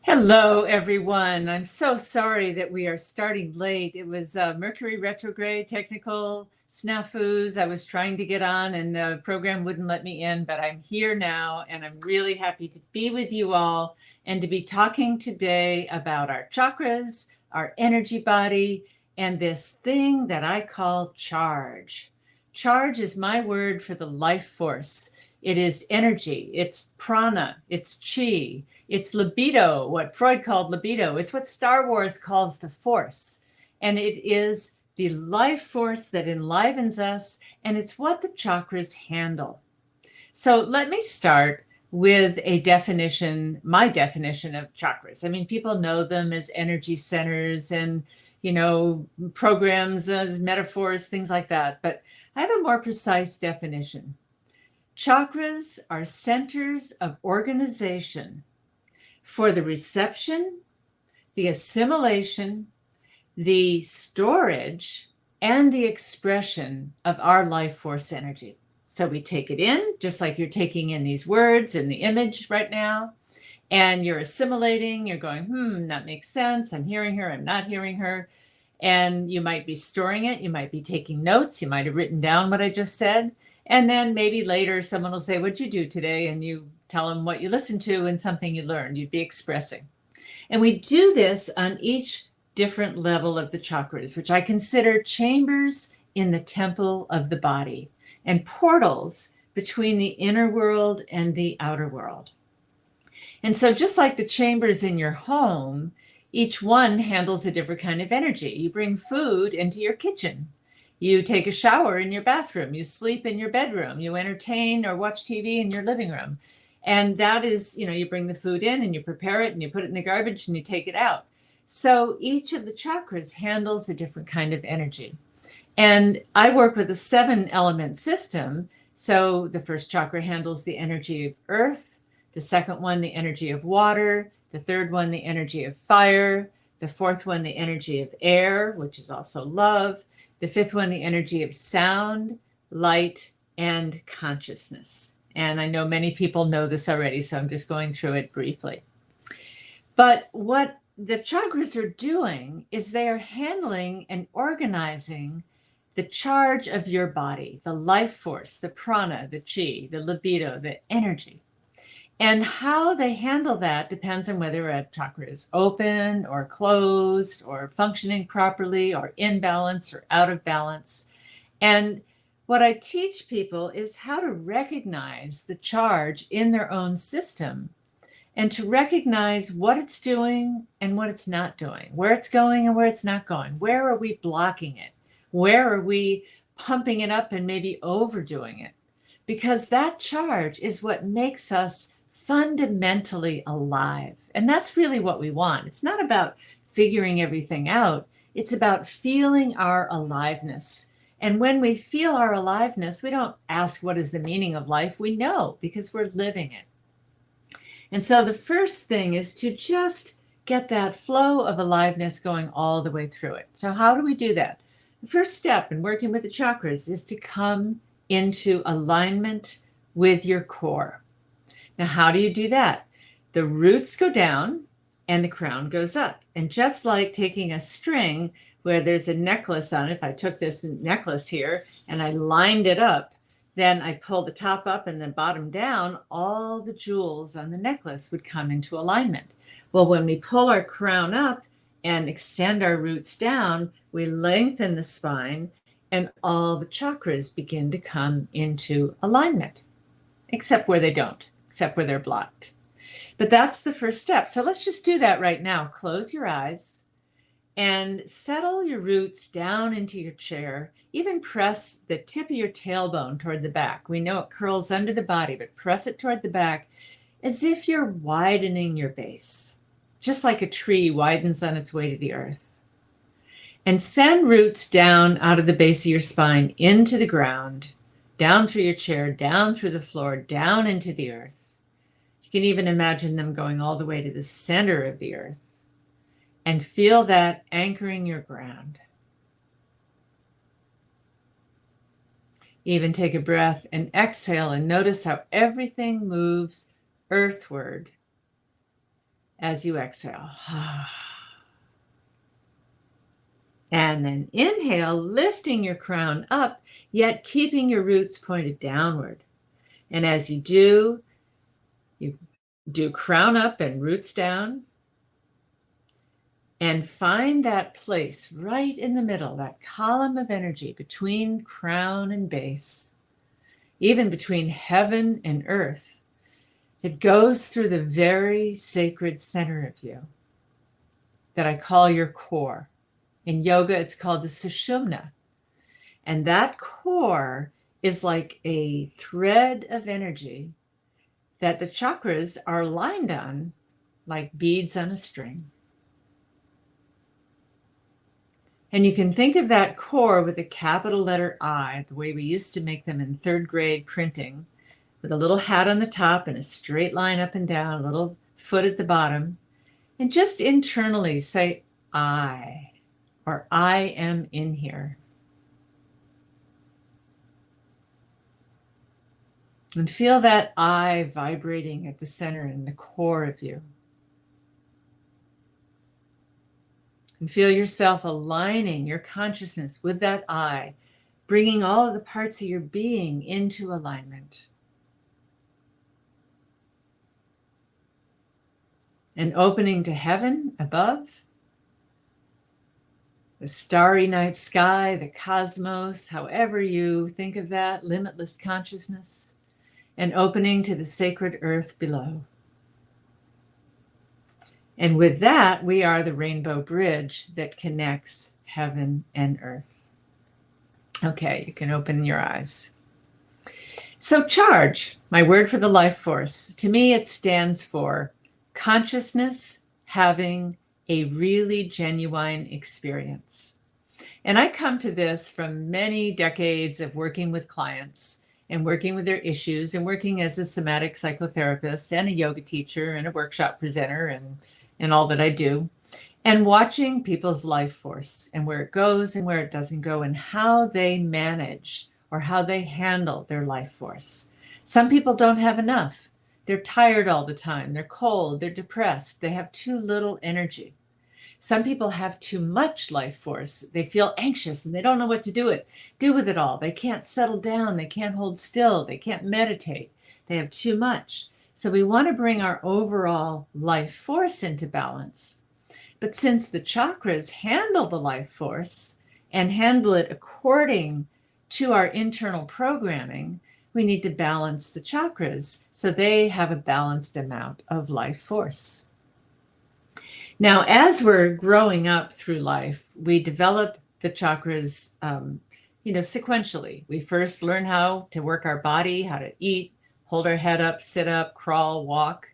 Hello, everyone. I'm so sorry that we are starting late. It was Mercury retrograde, technical snafus. I was trying to get on and the program wouldn't let me in, but I'm here now and I'm really happy to be with you all and to be talking today about our chakras, our energy body, and this thing that I call charge. Charge is my word for the life force. It is energy, it's prana, it's chi. It's libido, what Freud called libido. It's what Star Wars calls the force. And it is the life force that enlivens us, and it's what the chakras handle. So let me start with a definition, my definition of chakras. I mean, people know them as energy centers and, programs, metaphors, things like that. But I have a more precise definition. Chakras are centers of organization for the reception, the assimilation, the storage, and the expression of our life force energy. So we take it in, just like you're taking in these words and the image right now, and you're assimilating, you're going, that makes sense. I'm hearing her, I'm not hearing her. And you might be storing it, you might be taking notes, you might have written down what I just said. And then maybe later someone will say, what'd you do today? And you tell them what you listened to and something you learned, you'd be expressing. And we do this on each different level of the chakras, which I consider chambers in the temple of the body and portals between the inner world and the outer world. And so just like the chambers in your home, each one handles a different kind of energy. You bring food into your kitchen. You take a shower in your bathroom. You sleep in your bedroom. You entertain or watch TV in your living room. And that is, you bring the food in and you prepare it and you put it in the garbage and you take it out. So each of the chakras handles a different kind of energy. And I work with a 7-element system. So the first chakra handles the energy of earth, the second one, the energy of water, the third one, the energy of fire, the fourth one, the energy of air, which is also love, the fifth one, the energy of sound, light, and consciousness. And I know many people know this already, so I'm just going through it briefly. But what the chakras are doing is they are handling and organizing the charge of your body, the life force, the prana, the chi, the libido, the energy. And how they handle that depends on whether a chakra is open or closed or functioning properly or in balance or out of balance. And what I teach people is how to recognize the charge in their own system and to recognize what it's doing and what it's not doing, where it's going and where it's not going. Where are we blocking it? Where are we pumping it up and maybe overdoing it? Because that charge is what makes us fundamentally alive. And that's really what we want. It's not about figuring everything out. It's about feeling our aliveness. And when we feel our aliveness, we don't ask what is the meaning of life. We know because we're living it. And so the first thing is to just get that flow of aliveness going all the way through it. So how do we do that? The first step in working with the chakras is to come into alignment with your core. Now, how do you do that? The roots go down and the crown goes up. And just like taking a string where there's a necklace on it, if I took this necklace here and I lined it up, then I pull the top up and the bottom down, all the jewels on the necklace would come into alignment. Well, when we pull our crown up and extend our roots down, we lengthen the spine and all the chakras begin to come into alignment, except where they don't. Except where they're blocked. But that's the first step. So let's just do that right now. Close your eyes and settle your roots down into your chair. Even press the tip of your tailbone toward the back. We know it curls under the body, but press it toward the back as if you're widening your base, just like a tree widens on its way to the earth. And send roots down out of the base of your spine into the ground, down through your chair, down through the floor, down into the earth. You can even imagine them going all the way to the center of the earth and feel that anchoring your ground. Even take a breath and exhale and notice how everything moves earthward as you exhale. And then inhale, lifting your crown up, yet keeping your roots pointed downward. And as you do crown up and roots down. And find that place right in the middle, that column of energy between crown and base, even between heaven and earth. It goes through the very sacred center of you that I call your core. In yoga, it's called the Sushumna. And that core is like a thread of energy that the chakras are lined on like beads on a string. And you can think of that core with a capital letter I, the way we used to make them in 3rd grade printing, with a little hat on the top and a straight line up and down, a little foot at the bottom. And just internally say I, or I am in here. And feel that I vibrating at the center in the core of you. And feel yourself aligning your consciousness with that I, bringing all of the parts of your being into alignment. And opening to heaven above, the starry night sky, the cosmos, however you think of that, limitless consciousness, and opening to the sacred earth below. And with that, we are the rainbow bridge that connects heaven and earth. Okay, you can open your eyes. So charge, my word for the life force. To me, it stands for consciousness having a really genuine experience. And I come to this from many decades of working with clients and working with their issues and working as a somatic psychotherapist and a yoga teacher and a workshop presenter and all that I do, and watching people's life force and where it goes and where it doesn't go and how they manage or how they handle their life force. Some people don't have enough. They're tired all the time. They're cold. They're depressed. They have too little energy. Some people have too much life force. They feel anxious and they don't know what to do with it all. They can't settle down. They can't hold still. They can't meditate. They have too much. So we want to bring our overall life force into balance. But since the chakras handle the life force and handle it according to our internal programming, we need to balance the chakras so they have a balanced amount of life force. Now, as we're growing up through life, we develop the chakras, sequentially. We first learn how to work our body, how to eat, hold our head up, sit up, crawl, walk.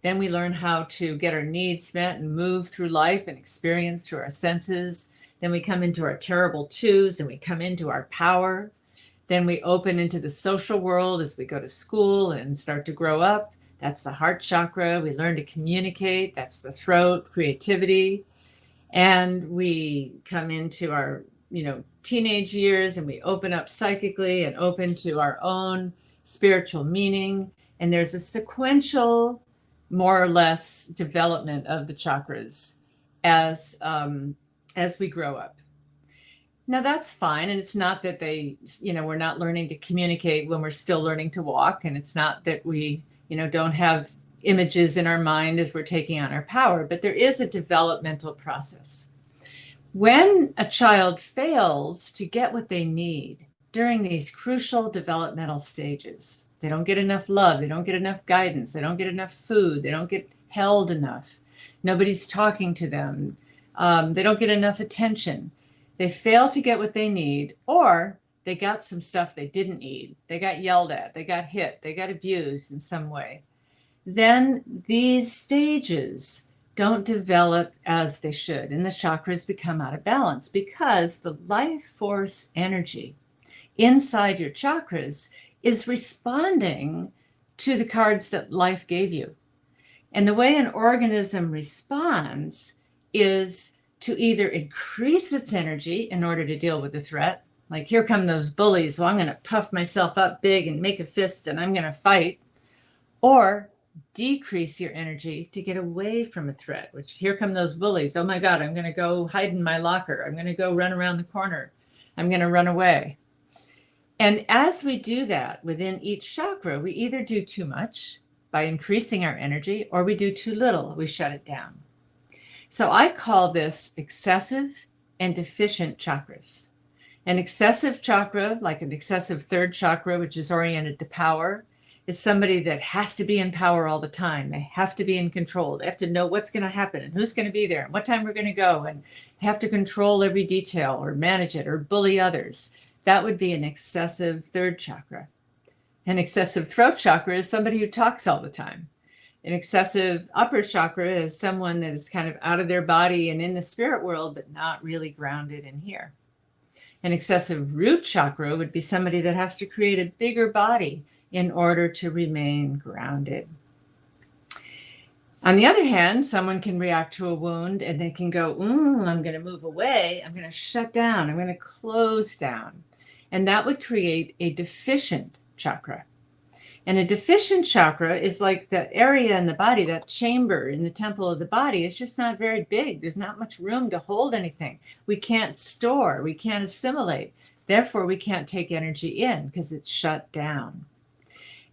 Then we learn how to get our needs met and move through life and experience through our senses. Then we come into our terrible twos and we come into our power. Then we open into the social world as we go to school and start to grow up. That's the heart chakra. We learn to communicate. That's the throat, creativity. And we come into our, teenage years and we open up psychically and open to our own spiritual meaning. And there's a sequential, more or less, development of the chakras as we grow up. Now that's fine. And it's not that we're not learning to communicate when we're still learning to walk. And it's not that we, don't have images in our mind as we're taking on our power, but there is a developmental process. When a child fails to get what they need during these crucial developmental stages, they don't get enough love, they don't get enough guidance, they don't get enough food, they don't get held enough, nobody's talking to them, they don't get enough attention. They fail to get what they need, or they got some stuff they didn't need. They got yelled at, they got hit, they got abused in some way. Then these stages don't develop as they should, and the chakras become out of balance because the life force energy inside your chakras is responding to the cards that life gave you. And the way an organism responds is to either increase its energy in order to deal with the threat, like here come those bullies, so I'm going to puff myself up big and make a fist and I'm going to fight, or decrease your energy to get away from a threat, which here come those bullies. Oh my God, I'm going to go hide in my locker. I'm going to go run around the corner. I'm going to run away. And as we do that within each chakra, we either do too much by increasing our energy, or we do too little, we shut it down. So I call this excessive and deficient chakras. An excessive chakra, like an excessive third chakra, which is oriented to power, is somebody that has to be in power all the time. They have to be in control. They have to know what's going to happen and who's going to be there and what time we're going to go, and have to control every detail or manage it or bully others. That would be an excessive third chakra. An excessive throat chakra is somebody who talks all the time. An excessive upper chakra is someone that is kind of out of their body and in the spirit world, but not really grounded in here. An excessive root chakra would be somebody that has to create a bigger body in order to remain grounded. On the other hand, someone can react to a wound and they can go, I'm going to move away. I'm going to shut down. I'm going to close down. And that would create a deficient chakra. And a deficient chakra is like that area in the body, that chamber in the temple of the body. It's just not very big. There's not much room to hold anything. We can't store. We can't assimilate. Therefore, we can't take energy in because it's shut down.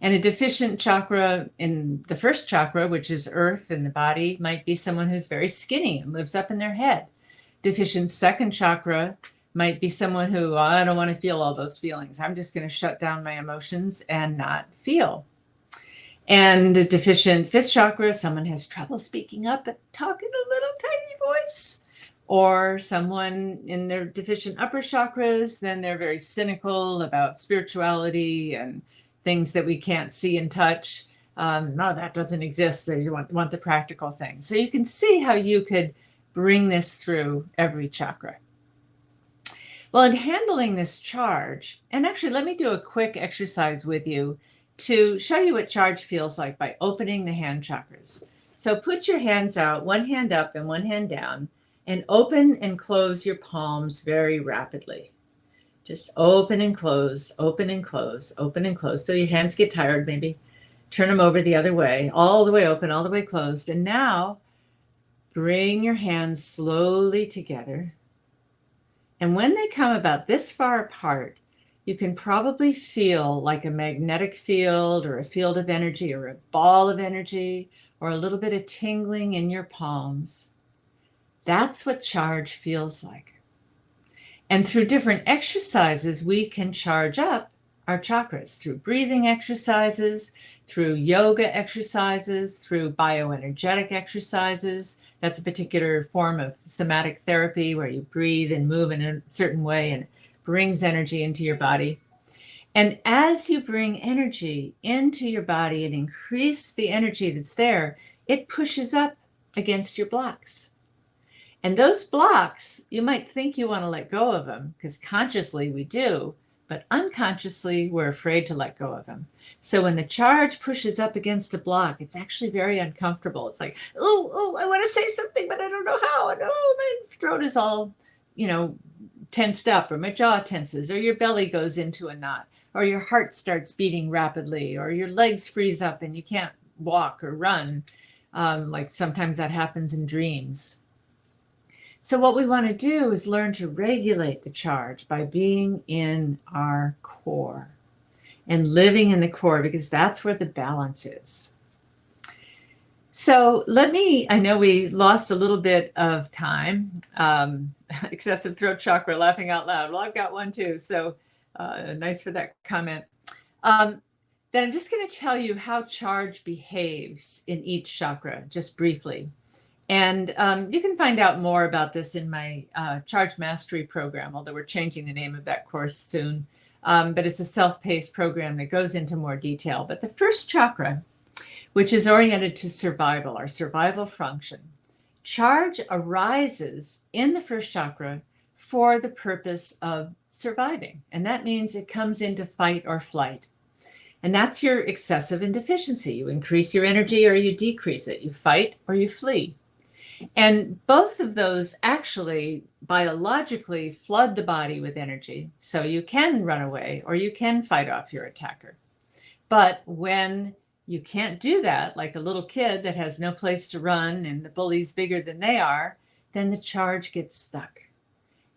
And a deficient chakra in the first chakra, which is earth in the body, might be someone who's very skinny and lives up in their head. Deficient second chakra might be someone who, I don't want to feel all those feelings. I'm just going to shut down my emotions and not feel. And a deficient fifth chakra, someone has trouble speaking up and talking a little tiny voice. Or someone in their deficient upper chakras, then they're very cynical about spirituality and things that we can't see and touch. No, that doesn't exist. They want the practical things. So you can see how you could bring this through every chakra. Well, in handling this charge, and actually let me do a quick exercise with you to show you what charge feels like by opening the hand chakras. So put your hands out, one hand up and one hand down, and open and close your palms very rapidly. Just open and close, open and close, open and close. So your hands get tired, maybe turn them over the other way, all the way open, all the way closed. And now bring your hands slowly together. And when they come about this far apart, you can probably feel like a magnetic field or a field of energy or a ball of energy or a little bit of tingling in your palms. That's what charge feels like. And through different exercises, we can charge up our chakras through breathing exercises, through yoga exercises, through bioenergetic exercises. That's a particular form of somatic therapy where you breathe and move in a certain way and it brings energy into your body. And as you bring energy into your body and increase the energy that's there, it pushes up against your blocks. And those blocks, you might think you want to let go of them because consciously we do, but unconsciously we're afraid to let go of them. So when the charge pushes up against a block, it's actually very uncomfortable. It's like, oh, I want to say something, but I don't know how. And my throat is all, tensed up, or my jaw tenses, or your belly goes into a knot, or your heart starts beating rapidly, or your legs freeze up and you can't walk or run. Like sometimes that happens in dreams. So what we want to do is learn to regulate the charge by being in our core and living in the core, because that's where the balance is. So I know we lost a little bit of time. Excessive throat chakra, laughing out loud. Well, I've got one too. So nice for that comment. Then I'm just going to tell you how charge behaves in each chakra, just briefly. And you can find out more about this in my Charge Mastery program, although we're changing the name of that course soon. But it's a self-paced program that goes into more detail. But the first chakra, which is oriented to survival, our survival function, charge arises in the first chakra for the purpose of surviving. And that means it comes into fight or flight. And that's your excessive and deficiency. You increase your energy or you decrease it. You fight or you flee. And both of those actually biologically flood the body with energy. So you can run away or you can fight off your attacker. But when you can't do that, like a little kid that has no place to run and the bully's bigger than they are, then the charge gets stuck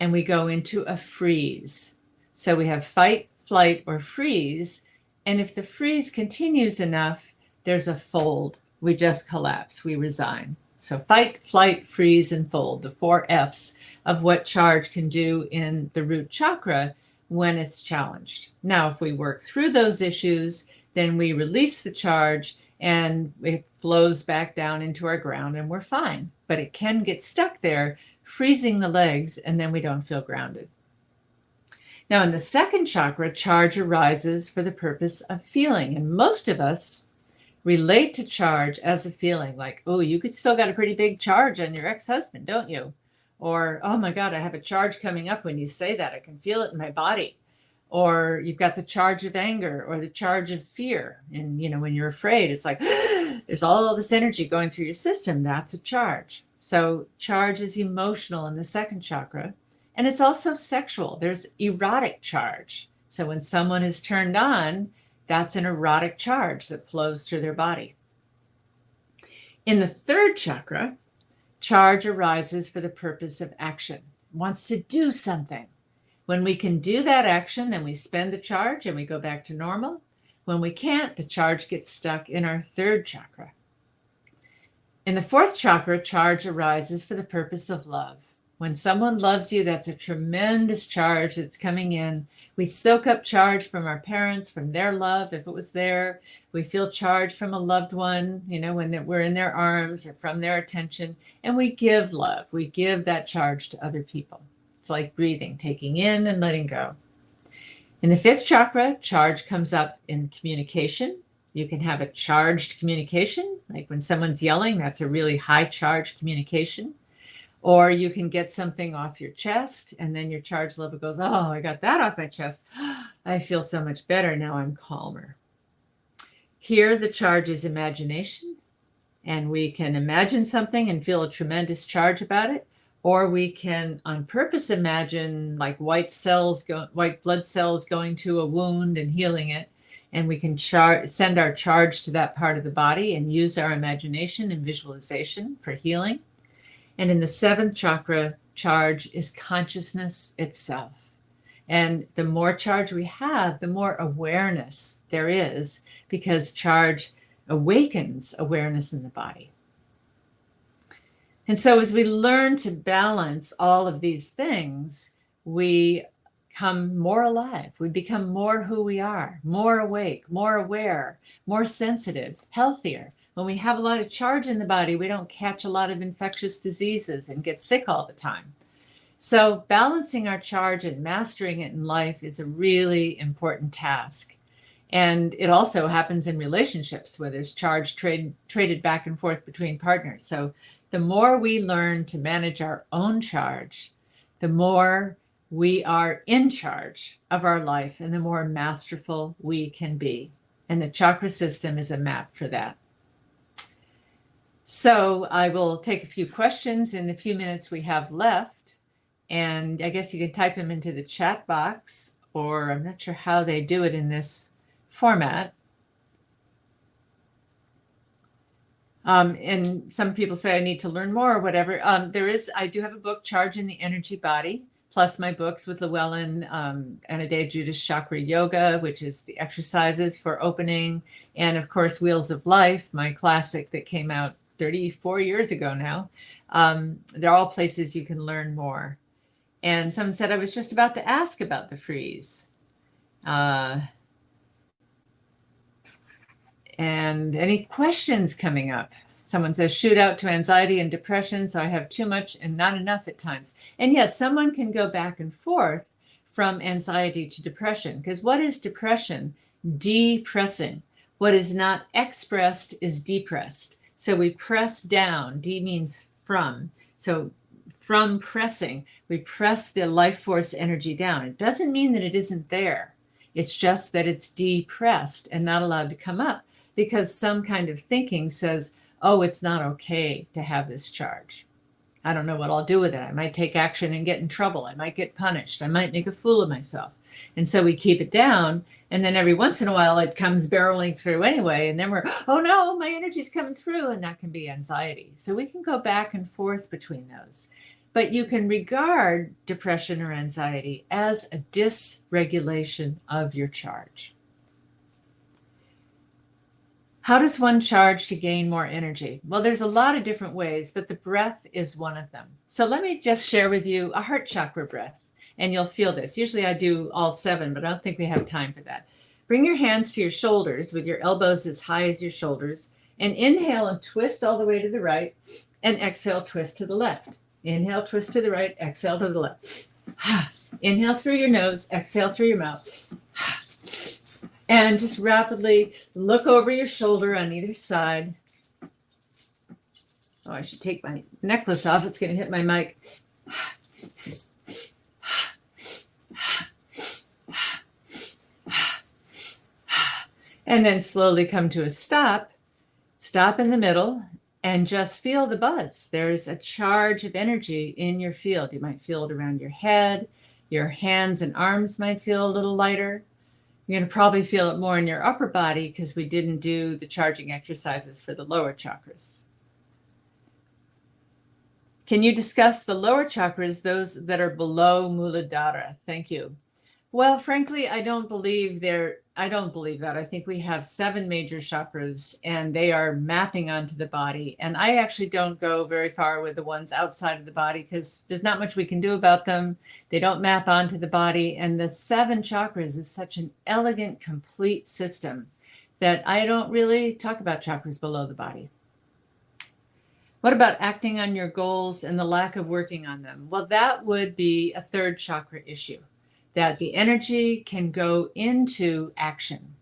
and we go into a freeze. So we have fight, flight, or freeze. And if the freeze continues enough, there's a fold. We just collapse, we resign. So fight, flight, freeze, and fold, the 4 F's of what charge can do in the root chakra when it's challenged. Now, if we work through those issues, then we release the charge and it flows back down into our ground and we're fine. But it can get stuck there, freezing the legs, and then we don't feel grounded. Now, in the second chakra, charge arises for the purpose of feeling. And most of us relate to charge as a feeling, like, oh, you could still got a pretty big charge on your ex-husband, don't you? Or, oh my God, I have a charge coming up when you say that. I can feel it in my body. Or you've got the charge of anger or the charge of fear. And, you know, when you're afraid, it's like, there's all this energy going through your system. That's a charge. So charge is emotional in the second chakra. And it's also sexual. There's erotic charge. So when someone is turned on, that's an erotic charge that flows through their body. In the third chakra, charge arises for the purpose of action. It wants to do something. When we can do that action, then we spend the charge and we go back to normal. When we can't, the charge gets stuck in our third chakra. In the fourth chakra, charge arises for the purpose of love. When someone loves you, that's a tremendous charge that's coming in. We soak up charge from our parents, from their love, if it was there. We feel charge from a loved one, you know, when we're in their arms or from their attention. And we give love. We give that charge to other people. It's like breathing, taking in and letting go. In the fifth chakra, charge comes up in communication. You can have a charged communication, like when someone's yelling, that's a really high charge communication. Or you can get something off your chest and then your charge level goes, oh, I got that off my chest. I feel so much better. Now I'm calmer. Here, the charge is imagination. And we can imagine something and feel a tremendous charge about it. Or we can on purpose imagine like white blood cells going to a wound and healing it. And we can send our charge to that part of the body and use our imagination and visualization for healing. And in the seventh chakra, charge is consciousness itself. And the more charge we have, the more awareness there is, because charge awakens awareness in the body. And so as we learn to balance all of these things, we become more alive. We become more who we are, more awake, more aware, more sensitive, healthier. When we have a lot of charge in the body, we don't catch a lot of infectious diseases and get sick all the time. So balancing our charge and mastering it in life is a really important task. And it also happens in relationships where there's charge traded back and forth between partners. So the more we learn to manage our own charge, the more we are in charge of our life and the more masterful we can be. And the chakra system is a map for that. So I will take a few questions in the few minutes we have left. And I guess you can type them into the chat box, or I'm not sure how they do it in this format. And some people say I need to learn more or whatever. I do have a book, Charge in the Energy Body, plus my books with Llewellyn, Anodea Judith Chakra Yoga, which is the exercises for opening. And of course, Wheels of Life, my classic that came out 34 years ago now. They're all places you can learn more. And someone said I was just about to ask about the freeze. And any questions coming up? Someone says, shoot out to anxiety and depression, so I have too much and not enough at times. And yes, someone can go back and forth from anxiety to depression, because what is depression? Depressing. What is not expressed is depressed. So we press down. D means from. So from pressing, we press the life force energy down. It doesn't mean that it isn't there. It's just that it's depressed and not allowed to come up because some kind of thinking says, oh, it's not okay to have this charge. I don't know what I'll do with it. I might take action and get in trouble. I might get punished. I might make a fool of myself. And so we keep it down. And then every once in a while, it comes barreling through anyway. And then we're, oh no, my energy's coming through. And that can be anxiety. So we can go back and forth between those. But you can regard depression or anxiety as a dysregulation of your charge. How does one charge to gain more energy? Well, there's a lot of different ways, but the breath is one of them. So let me just share with you a heart chakra breath, and you'll feel this. Usually I do all 7, but I don't think we have time for that. Bring your hands to your shoulders with your elbows as high as your shoulders, and inhale and twist all the way to the right, and exhale, twist to the left. Inhale, twist to the right, exhale to the left. Inhale through your nose, exhale through your mouth. And just rapidly look over your shoulder on either side. Oh, I should take my necklace off. It's going to hit my mic. And then slowly come to a stop. Stop in the middle and just feel the buzz. There's a charge of energy in your field. You might feel it around your head. Your hands and arms might feel a little lighter. You're going to probably feel it more in your upper body because we didn't do the charging exercises for the lower chakras. Can you discuss the lower chakras, those that are below Muladhara? Thank you. Well, frankly, I don't believe that. I think we have 7 major chakras and they are mapping onto the body. And I actually don't go very far with the ones outside of the body because there's not much we can do about them. They don't map onto the body. And the 7 chakras is such an elegant, complete system that I don't really talk about chakras below the body. What about acting on your goals and the lack of working on them? Well, that would be a 3rd chakra issue. That the energy can go into action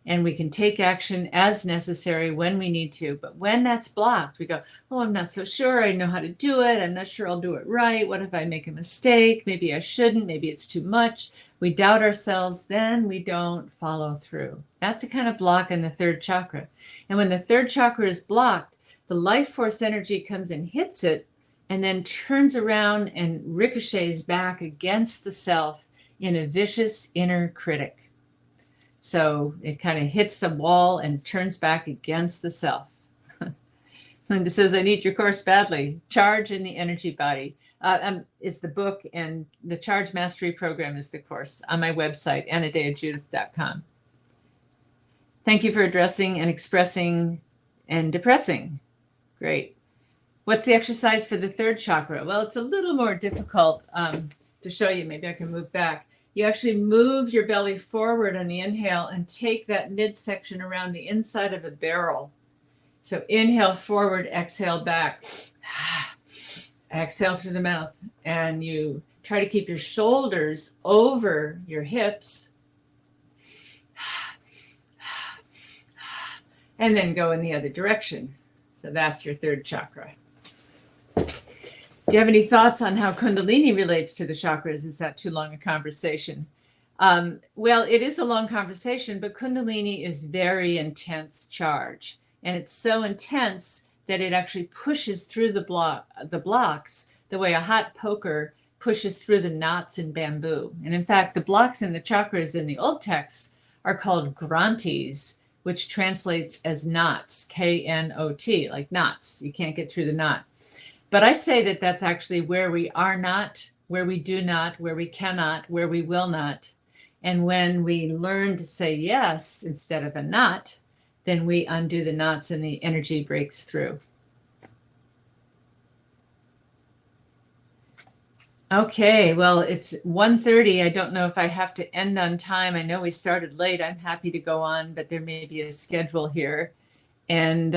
and we can take action as necessary when we need to. But when that's blocked, we go, oh, I'm not so sure I know how to do it. I'm not sure I'll do it right. What if I make a mistake? Maybe I shouldn't. Maybe it's too much. We doubt ourselves. Then we don't follow through. That's a kind of block in the 3rd chakra. And when the 3rd chakra is blocked, the life force energy comes and hits it and then turns around and ricochets back against the self in a vicious inner critic. So it kind of hits a wall and turns back against the self. Linda says, I need your course badly. Charge in the Energy Body is the book, and the Charge Mastery Program is the course on my website, AnodeaJudith.com. Thank you for addressing and expressing and depressing. Great. What's the exercise for the 3rd chakra? Well, it's a little more difficult to show you. Maybe I can move back. You actually move your belly forward on the inhale and take that midsection around the inside of a barrel. So inhale forward, exhale back. Exhale through the mouth. And you try to keep your shoulders over your hips. And then go in the other direction. So that's your 3rd chakra. Do you have any thoughts on how Kundalini relates to the chakras? Is that too long a conversation? Well, it is a long conversation, but Kundalini is very intense charge. And it's so intense that it actually pushes through the blocks the way a hot poker pushes through the knots in bamboo. And in fact, the blocks in the chakras in the old texts are called grantis, which translates as knots, K-N-O-T, like knots. You can't get through the knot. But I say that that's actually where we are not, where we do not, where we cannot, where we will not. And when we learn to say yes instead of a not, then we undo the knots and the energy breaks through. Okay, well, it's 1:30. I don't know if I have to end on time. I know we started late. I'm happy to go on, but there may be a schedule here. And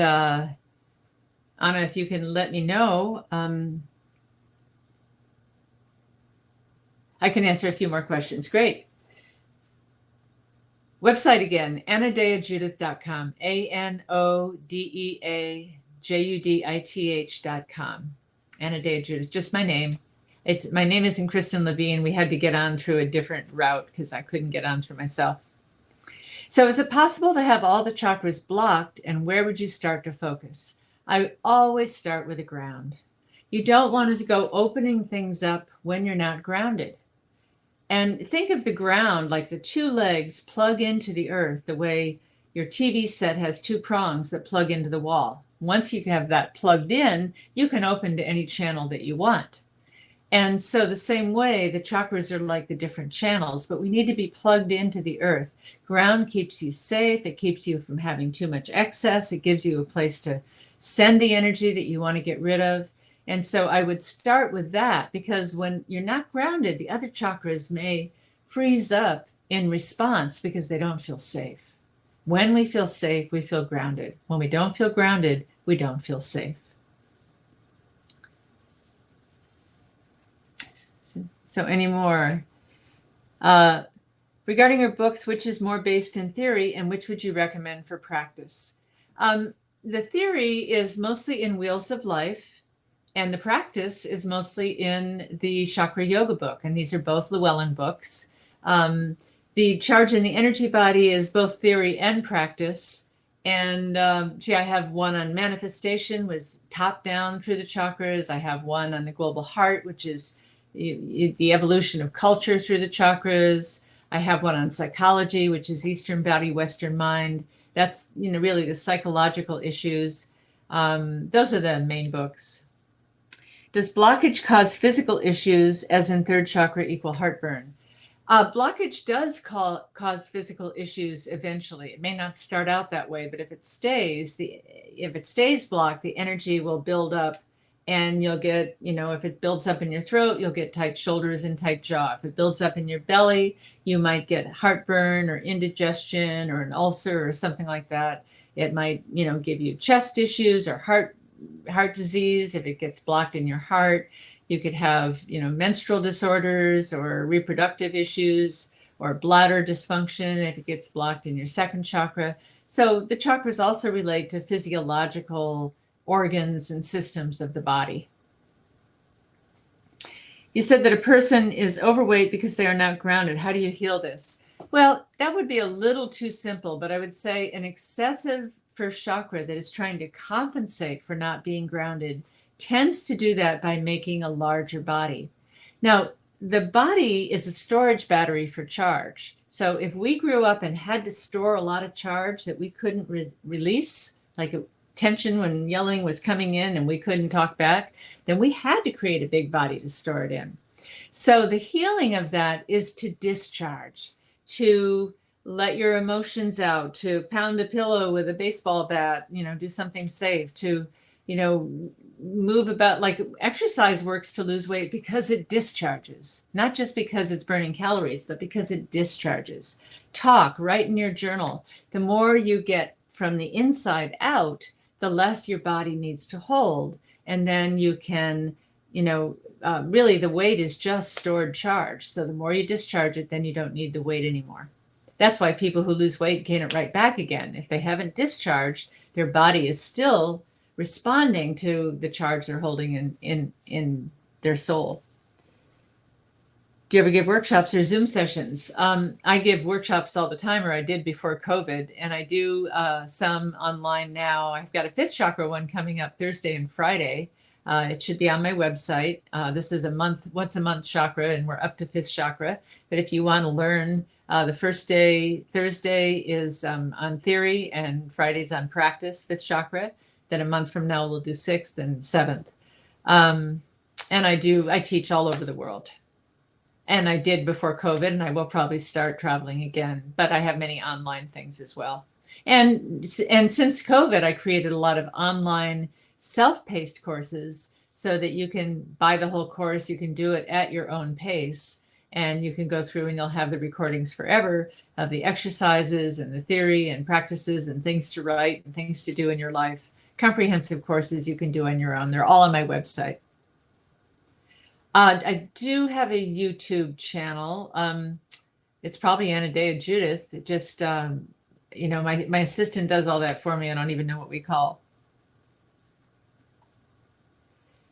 Anna, if you can let me know, I can answer a few more questions. Great. Website again, AnodeaJudith.com, ANODEAJUDITH.com. Anodea Judith, just my name. My name isn't Kristen Levine. We had to get on through a different route because I couldn't get on through myself. So is it possible to have all the chakras blocked, and where would you start to focus? I always start with the ground. You don't want to go opening things up when you're not grounded. And think of the ground like the two legs plug into the earth, the way your TV set has two prongs that plug into the wall. Once you have that plugged in, you can open to any channel that you want. And so the same way, the chakras are like the different channels, but we need to be plugged into the earth. Ground keeps you safe. It keeps you from having too much excess. It gives you a place to send the energy that you want to get rid of. And so I would start with that, because when you're not grounded, the other chakras may freeze up in response because they don't feel safe. When we feel safe, we feel grounded. When we don't feel grounded, we don't feel safe. So any more? Regarding your books, which is more based in theory and which would you recommend for practice? The theory is mostly in Wheels of Life, and the practice is mostly in the Chakra Yoga book. And these are both Llewellyn books. The Charge in the Energy Body is both theory and practice. And I have one on manifestation, was top down through the chakras. I have one on the global heart, which is the evolution of culture through the chakras. I have one on psychology, which is Eastern body, Western mind. That's, really the psychological issues. Those are the main books. Does blockage cause physical issues, as in third chakra equal heartburn? Blockage does cause physical issues eventually. It may not start out that way, but if it stays blocked, the energy will build up, and you'll get, if it builds up in your throat, you'll get tight shoulders and tight jaw. If it builds up in your belly, you might get heartburn or indigestion or an ulcer or something like that. It might, give you chest issues or heart disease. If it gets blocked in your heart, you could have, menstrual disorders or reproductive issues or bladder dysfunction if it gets blocked in your second chakra. So the chakras also relate to physiological organs and systems of the body. You said that a person is overweight because they are not grounded. How do you heal this? Well, that would be a little too simple, but I would say an excessive first chakra that is trying to compensate for not being grounded tends to do that by making a larger body. Now, the body is a storage battery for charge. So if we grew up and had to store a lot of charge that we couldn't release, like a tension when yelling was coming in and we couldn't talk back, then we had to create a big body to store it in. So the healing of that is to discharge, to let your emotions out, to pound a pillow with a baseball bat, do something safe, to, move about. Like exercise works to lose weight because it discharges, not just because it's burning calories, but because it discharges. Talk, write in your journal. The more you get from the inside out, the less your body needs to hold. And then you can, really the weight is just stored charge. So the more you discharge it, then you don't need the weight anymore. That's why people who lose weight gain it right back again. If they haven't discharged, their body is still responding to the charge they're holding in their soul. Do you ever give workshops or Zoom sessions? I give workshops all the time, or I did before COVID, and I do some online now. I've got a fifth chakra one coming up Thursday and Friday. It should be on my website. This is once a month chakra, and we're up to fifth chakra. But if you want to learn, the first day, Thursday, is on theory, and Friday's on practice, fifth chakra. Then a month from now, we'll do sixth and seventh. And I teach all over the world. And I did before COVID, and I will probably start traveling again. But I have many online things as well. And since COVID, I created a lot of online self-paced courses so that you can buy the whole course. You can do it at your own pace. And you can go through and you'll have the recordings forever of the exercises and the theory and practices and things to write and things to do in your life. Comprehensive courses you can do on your own. They're all on my website. I do have a YouTube channel. It's probably Anodea Judith. It just, my assistant does all that for me. I don't even know what we call.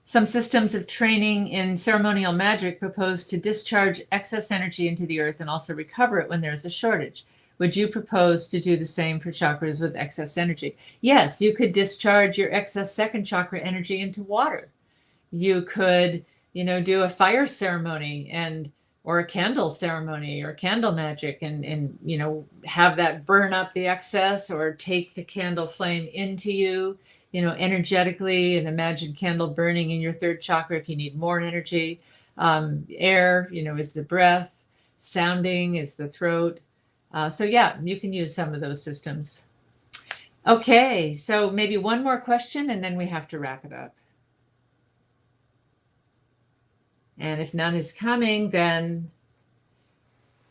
Some systems of training in ceremonial magic propose to discharge excess energy into the earth and also recover it when there is a shortage. Would you propose to do the same for chakras with excess energy? Yes, you could discharge your excess second chakra energy into water. You could, do a fire ceremony and or a candle ceremony or candle magic, and you know, have that burn up the excess, or take the candle flame into you, you know, energetically, and imagine candle burning in your third chakra if you need more energy. Air, you know, is the breath. Sounding is the throat. So yeah, you can use some of those systems. Okay, so maybe one more question and then we have to wrap it up. And if none is coming, then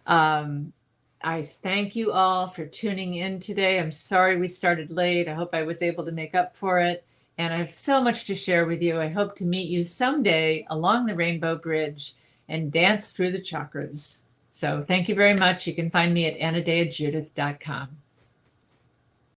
I thank you all for tuning in today. I'm sorry we started late. I hope I was able to make up for it. And I have so much to share with you. I hope to meet you someday along the Rainbow Bridge and dance through the chakras. So thank you very much. You can find me at AnodeaJudith.com.